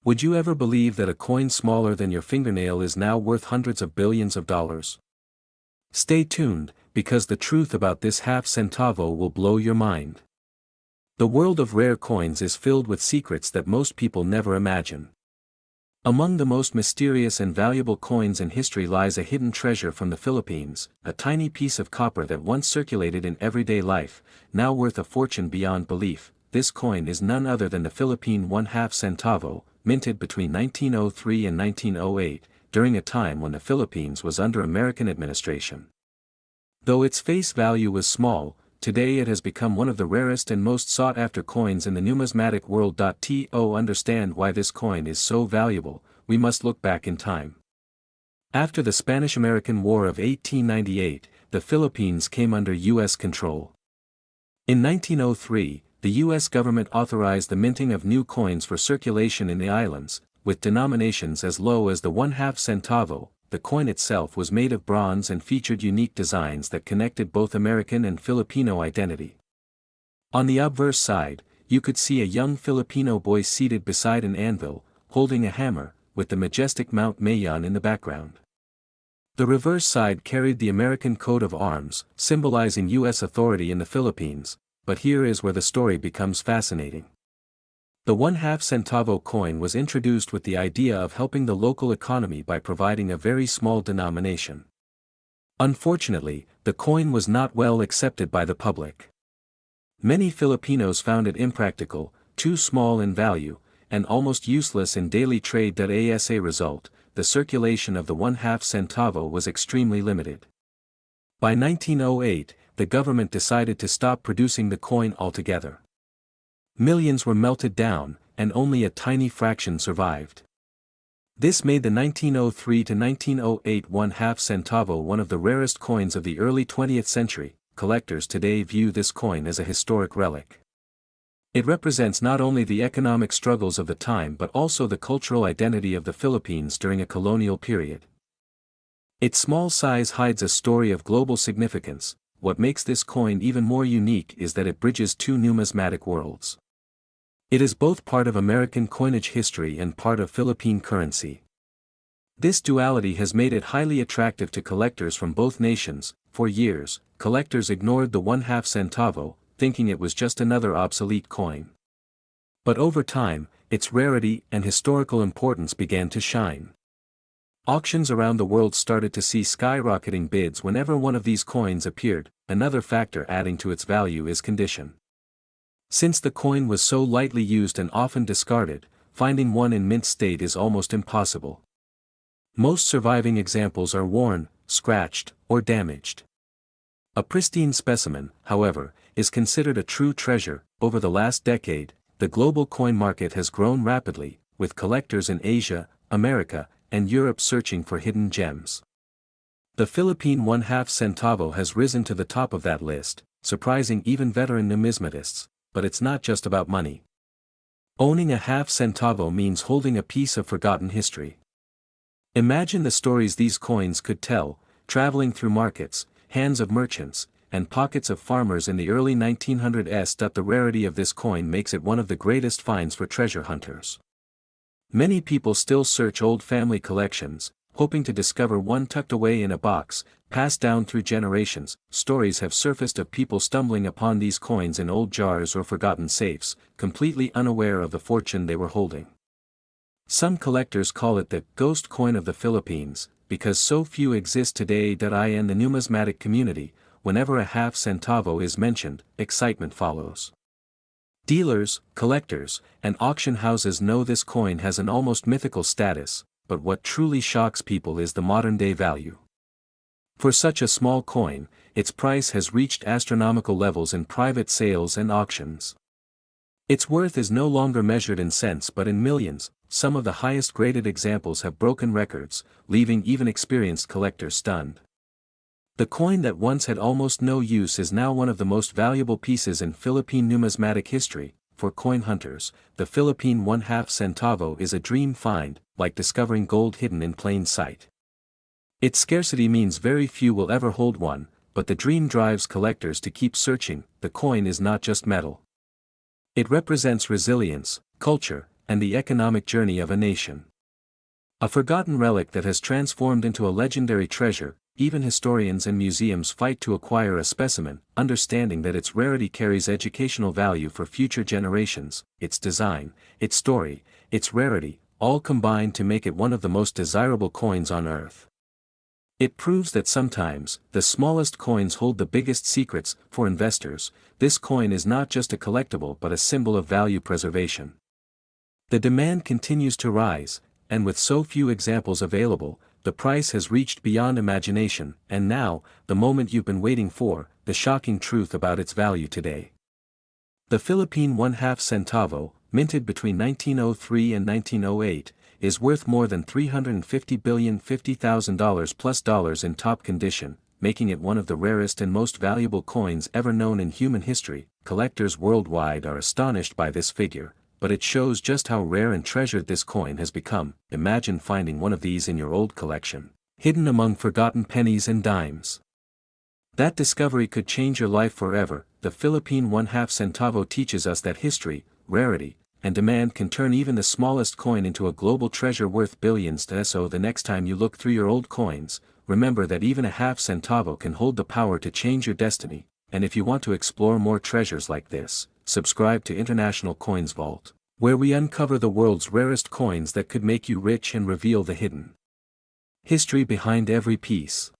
Would you ever believe that a coin smaller than your fingernail is now worth hundreds of billions of dollars? Stay tuned, because the truth about this half centavo will blow your mind. The world of rare coins is filled with secrets that most people never imagine. Among the most mysterious and valuable coins in history lies a hidden treasure from the Philippines, a tiny piece of copper that once circulated in everyday life, now worth a fortune beyond belief. This coin is none other than the Philippine 1/2 centavo, minted between 1903 and 1908, during a time when the Philippines was under American administration. Though its face value was small, today it has become one of the rarest and most sought-after coins in the numismatic world. To understand why this coin is so valuable, we must look back in time. After the Spanish-American War of 1898, the Philippines came under U.S. control. In 1903, the U.S. government authorized the minting of new coins for circulation in the islands, with denominations as low as the 1/2 centavo. The coin itself was made of bronze and featured unique designs that connected both American and Filipino identity. On the obverse side, you could see a young Filipino boy seated beside an anvil, holding a hammer, with the majestic Mount Mayon in the background. The reverse side carried the American coat of arms, symbolizing U.S. authority in the Philippines, but here is where the story becomes fascinating. The 1/2 centavo coin was introduced with the idea of helping the local economy by providing a very small denomination. Unfortunately, the coin was not well accepted by the public. Many Filipinos found it impractical, too small in value, and almost useless in daily trade. As a result, the circulation of the 1/2 centavo was extremely limited. By 1908, the government decided to stop producing the coin altogether. Millions were melted down, and only a tiny fraction survived. This made the 1903 to 1908 1/2 centavo one of the rarest coins of the early 20th century. Collectors today view this coin as a historic relic. It represents not only the economic struggles of the time but also the cultural identity of the Philippines during a colonial period. Its small size hides a story of global significance. What makes this coin even more unique is that it bridges two numismatic worlds. It is both part of American coinage history and part of Philippine currency. This duality has made it highly attractive to collectors from both nations. For years, collectors ignored the 1/2 centavo, thinking it was just another obsolete coin. But over time, its rarity and historical importance began to shine. Auctions around the world started to see skyrocketing bids whenever one of these coins appeared. Another factor adding to its value is condition. Since the coin was so lightly used and often discarded, finding one in mint state is almost impossible. Most surviving examples are worn, scratched, or damaged. A pristine specimen, however, is considered a true treasure. Over the last decade, the global coin market has grown rapidly, with collectors in Asia, America, and Europe searching for hidden gems. The Philippine 1/2 centavo has risen to the top of that list, surprising even veteran numismatists. But it's not just about money. Owning a 1/2 centavo means holding a piece of forgotten history. Imagine the stories these coins could tell, traveling through markets, hands of merchants, and pockets of farmers in the early 1900s. The rarity of this coin makes it one of the greatest finds for treasure hunters. Many people still search old family collections, hoping to discover one tucked away in a box, passed down through generations. Stories have surfaced of people stumbling upon these coins in old jars or forgotten safes, completely unaware of the fortune they were holding. Some collectors call it the ghost coin of the Philippines, because so few exist today. In the numismatic community, whenever a 1/2 centavo is mentioned, excitement follows. Dealers, collectors, and auction houses know this coin has an almost mythical status. But what truly shocks people is the modern-day value. For such a small coin, its price has reached astronomical levels in private sales and auctions. Its worth is no longer measured in cents but in millions. Some of the highest-graded examples have broken records, leaving even experienced collectors stunned. The coin that once had almost no use is now one of the most valuable pieces in Philippine numismatic history. For coin hunters, the Philippine 1/2 centavo is a dream find, like discovering gold hidden in plain sight. Its scarcity means very few will ever hold one, but the dream drives collectors to keep searching. The coin is not just metal. It represents resilience, culture, and the economic journey of a nation. A forgotten relic that has transformed into a legendary treasure. Even historians and museums fight to acquire a specimen, understanding that its rarity carries educational value for future generations. Its design, its story, its rarity, all combine to make it one of the most desirable coins on Earth. It proves that sometimes, the smallest coins hold the biggest secrets. For investors, this coin is not just a collectible but a symbol of value preservation. The demand continues to rise, and with so few examples available, the price has reached beyond imagination. And now, the moment you've been waiting for, the shocking truth about its value today. The Philippine 1/2 centavo, minted between 1903 and 1908, is worth more than $350,050,000 plus dollars in top condition, making it one of the rarest and most valuable coins ever known in human history. Collectors worldwide are astonished by this figure, but it shows just how rare and treasured this coin has become. Imagine finding one of these in your old collection, hidden among forgotten pennies and dimes. That discovery could change your life forever. The Philippine 1/2 centavo teaches us that history, rarity, and demand can turn even the smallest coin into a global treasure worth billions. So the next time you look through your old coins, remember that even a half centavo can hold the power to change your destiny. And if you want to explore more treasures like this, subscribe to International Coins Vault, where we uncover the world's rarest coins that could make you rich and reveal the hidden history behind every piece.